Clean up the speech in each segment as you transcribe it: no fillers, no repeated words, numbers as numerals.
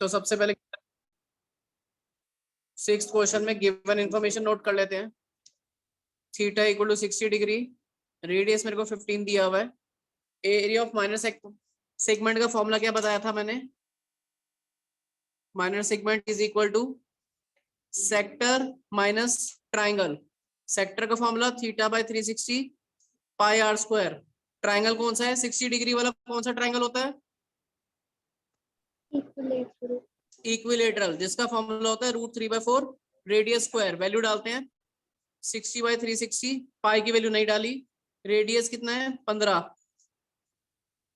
तो सबसे पहले सिक्स्थ क्वेश्चन में गिवन इंफॉर्मेशन नोट कर लेते हैं। Theta equal to 60 degree, radius मेरे को 15 दिया हुआ है। एरिया ऑफ माइनर सेगमेंट का फॉर्मूला क्या बताया था मैंने? Minor segment is equal to sector minus triangle. Sector का formula theta by 360 pi r square. Triangle कौन सा है? 60 डिग्री वाला कौन सा ट्राइंगल होता है? इक्विलेटरल, जिसका फॉर्मूला होता है √3/4 रेडियस स्क्वायर। वैल्यू डालते हैं 60/360, पाई की वैल्यू नहीं डाली। रेडियस कितना है? 15,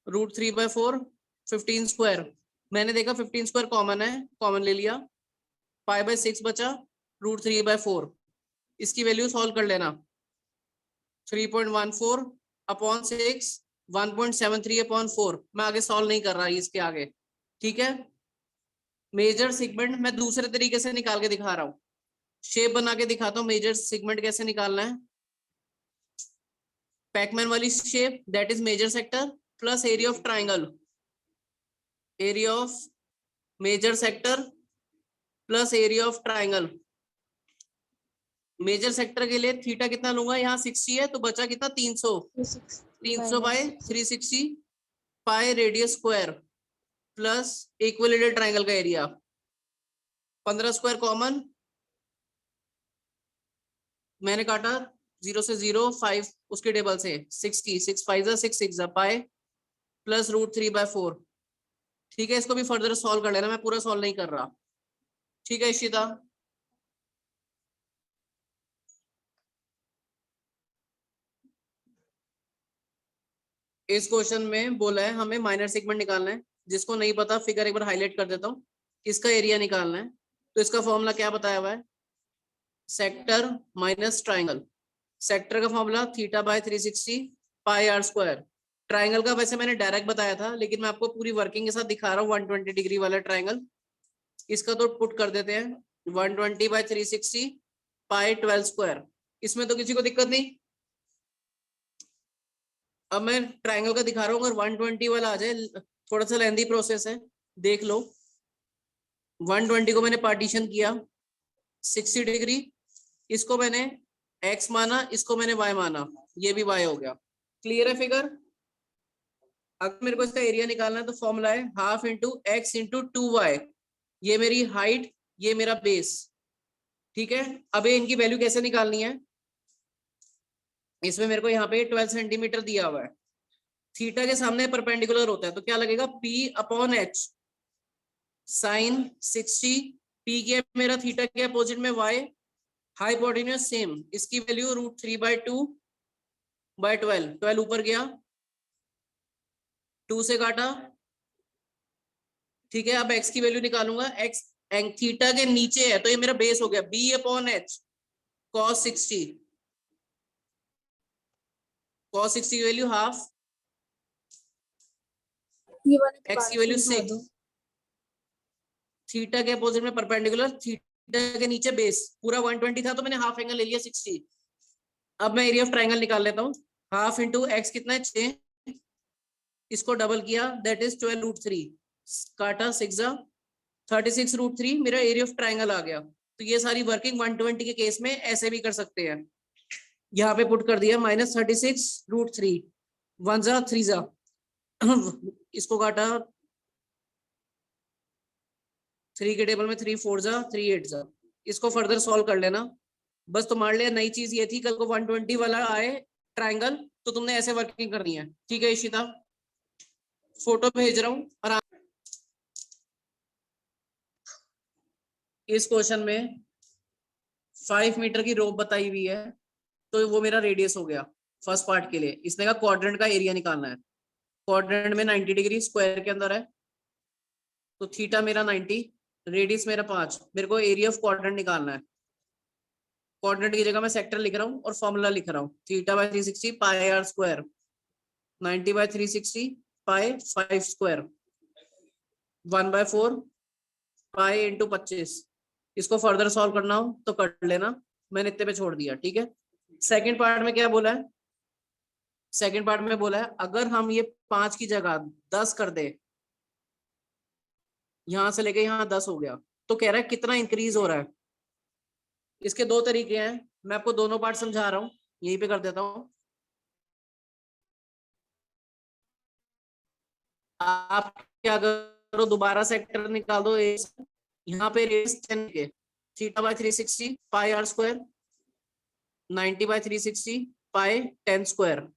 √3/4 15 स्क्वायर। मैंने देखा 15 स्क्वायर कॉमन है, कॉमन ले लिया। पाई बाय 6 बचा, √3/4। इसकी वैल्यू सॉल्व कर लेना। 3.14 अपॉन 6, 1.73/4। मैं आगे सॉल्व नहीं कर रहा इसके आगे, ठीक है। मेजर सेगमेंट मैं दूसरे तरीके से निकाल के दिखा रहा हूँ, शेप बना के दिखाता हूँ। मेजर सेगमेंट कैसे निकालना है? पैकमैन वाली shape, that is major sector plus area of triangle. Area of major sector plus area of triangle. Major sector के लिए थीटा कितना लूंगा? यहाँ 60 है तो बचा कितना? 300। 300 by 360 pi radius square plus equilateral triangle का एरिया 15 स्क्वायर कॉमन। मैंने काटा 0 से 0, 5 उसके टेबल से 60, 6 5 6 6 पाई प्लस √3/4। ठीक है, इसको भी फर्दर सॉल्व कर लेना, मैं पूरा सॉल्व नहीं कर रहा। ठीक है इशिता, इस क्वेश्चन में बोला है हमें माइनर सेगमेंट निकालना है। जिसको नहीं पता फिगर एक बार हाईलाइट कर देता हूँ। इसका एरिया निकालना है, तो इसका फॉर्मूला क्या बताया हुआ है? Sector minus triangle. सेक्टर का formula theta by 360 pi r square. Triangle का वैसे मैंने डायरेक्ट बताया था, लेकिन मैं आपको पूरी वर्किंग के साथ दिखा रहा हूँ। 120 डिग्री वाला ट्राइंगल, इसका तो पुट कर देते हैं 120/360 पाई 12 स्क्वायर। इसमें तो किसी को दिक्कत नहीं। अब मैं ट्राइंगल का दिखा रहा हूँ, अगर 120 वाला आ जाए, थोड़ा सा लेंदी प्रोसेस है, देख लो। 120 को मैंने पार्टीशन किया 60 डिग्री, इसको मैंने x माना, इसको मैंने y माना, ये भी y हो गया। क्लियर है फिगर? अगर मेरे को इसका एरिया निकालना है तो फॉर्मूला है half into x into 2y। ये मेरी हाइट, ये मेरा बेस, ठीक है। अब इनकी वैल्यू कैसे निकालनी है? इसमें मेरे को यहाँ पे 12 सेंटीमीटर दिया हुआ है। थीटा के सामने परपेंडिकुलर होता है तो क्या लगेगा? P/H sign 60। P क्या मेरा? थीटा के अपोजिट में y। हाइपोटेन्यूज सेम, इसकी वैल्यू √3/2/12। 12 ऊपर गया, 2 से काटा, ठीक है। अब x की वैल्यू निकालूंगा। x थीटा के नीचे है तो ये मेरा बेस हो गया B/H cos 60। cos 60 की वैल्यू हाफ, x की वैल्यू 6। थीटा के अपोजिट में परपेंडिकुलर, थीटा के नीचे बेस, पूरा 120 था तो मैंने हाफ एंगल ले लिया 60। अब मैं एरिया ऑफ ट्राइंगल निकाल लेता हूँ। हाफ इंटू एक्स कितना है? 6, इसको डबल किया, दैट इज 12√3। काटा 6 36√3, मेरा एरिया ऑफ ट्राइंगल आ गया। तो ये सारी वर्किंग 120 के केस में ऐसे भी कर सकते हैं। यहाँ पे पुट कर दिया -36√3, 1 जा 3 जा इसको काटा 3 के टेबल में 3 4 जा 3 8 जा। इसको फर्दर सॉल्व कर लेना। बस तुम्हारे लिए नई चीज ये थी, कल को 120 वाला आए ट्राइंगल तो तुमने ऐसे वर्किंग करनी है। ठीक है इशिता, फोटो भेज रहा हूँ। और इस क्वेश्चन में 5 मीटर की रोप बताई हुई है, तो वो मेरा रेडियस हो गया फर्स्ट पार्ट के लिए। इसने कहा क्वाड्रेंट का एरिया निकालना है। क्वाड्रेंट में 90 डिग्री स्क्वायर के अंदर है, तो थीटा मेरा 90, रेडियस मेरा 5। मेरे को एरिया ऑफ क्वाड्रेंट निकालना है। क्वाड्रेंट की जगह मैं सेक्टर लिख रहा हूँ और फॉर्मूला लिख रहा हूँ। Theta by 360 pi r square, 90/360 pi 5 square, 1/4 pi into 25। इसको फर्दर सॉल्व करना हो तो कर लेना, मैंने इतने पे छोड़ दिया। ठीक है, सेकंड पार्ट में क्या बोला है? सेकंड पार्ट में बोला है अगर हम ये 5 की जगह 10 कर दे, यहां से लेके यहाँ 10 हो गया, तो कह रहा है कितना इंक्रीज हो रहा है। इसके दो तरीके हैं, मैं आपको दोनों पार्ट समझा रहा हूँ, यहीं पे कर देता हूँ। आप क्या करो, दोबारा सेक्टर निकाल दो, यहाँ पे रेडियस 10 के, theta by 360 pi r square, 90 by 360 pi 10 square,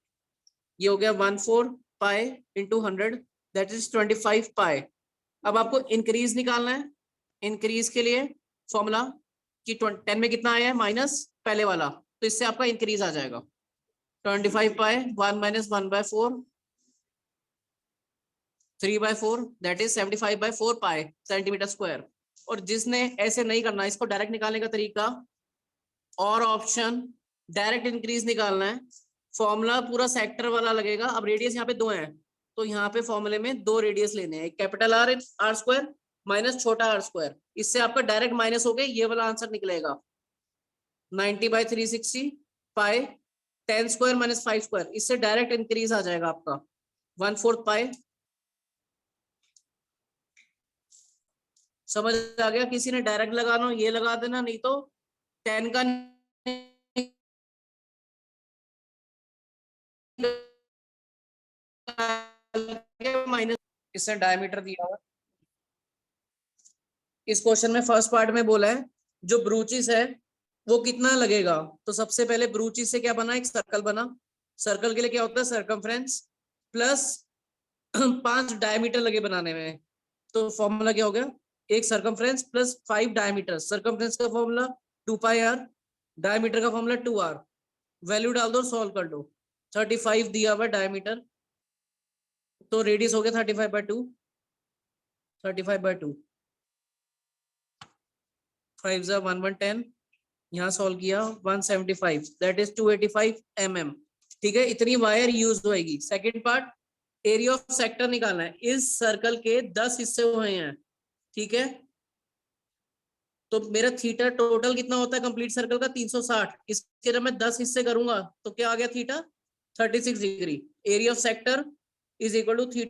ये हो गया 14 pi into 100, that is 25 pi. अब आपको इंक्रीज निकालना है। इंक्रीज के लिए फॉर्मूला कि 10 में कितना आया है माइनस पहले वाला, तो इससे आपका इंक्रीज आ जाएगा 25 पाई 1 minus 1/4 3/4 that is 75/4 pi centimetre square. और जिसने ऐसे नहीं करना, इसको डायरेक्ट निकालने का तरीका और ऑप्शन डायरेक्ट इंक्रीज निकालना है। फॉर्मूला पूरा सेक्टर वाला लगेगा। अब रेडियस यहाँ पे 2 है, तो यहाँ पे फॉर्मूले में 2 रेडियस लेने हैं, capital R r square minus छोटा आर स्क्वायर। इससे आपका डायरेक्ट माइनस हो गया, ये वाला आंसर निकलेगा 90 by 360 pi 10 square minus 5 square. इससे डायरेक्ट इंक्रीज आ जाएगा आपका 1/4 पाई। समझ आ गया? किसी ने डायरेक्ट लगाना ये लगा देना, नहीं तो 10 का माइनस। इससे डायमीटर दिया हुआ इस क्वेश्चन में फर्स्ट पार्ट में बोला है जो ब्रूचिस है वो कितना लगेगा। तो सबसे पहले ब्रूचिस से क्या बना, एक सर्कल बना। सर्कल के लिए क्या होता है, सर्कमफ्रेंस प्लस 5 डायमीटर लगे बनाने में। तो फॉर्मूला क्या हो गया, एक सर्कमफ्रेंस प्लस 5 डायमीटर। सर्कमफ्रेंस का फॉर्मूला 2 पाई आर, डायमीटर का फॉर्मूला 2 आर। वैल्यू डाल दो, सॉल्व कर दो। 35 दिया हुआ डायमीटर, तो रेडियस हो गया 35/2। 35/2 5 110, यहाँ सॉल्व किया 175 दैट इज 285 mm। ठीक है, इतनी वायर यूज होएगी। Second part, area of sector निकालना है। इस सर्कल के 10 हिस्से हुए हैं, ठीक है। तो मेरा थीटा टोटल कितना होता है कंप्लीट सर्कल का, 360। इसके जब मैं 10 हिस्से करूंगा तो क्या आ गया, theta 36 degree. Area of sector is equal to theta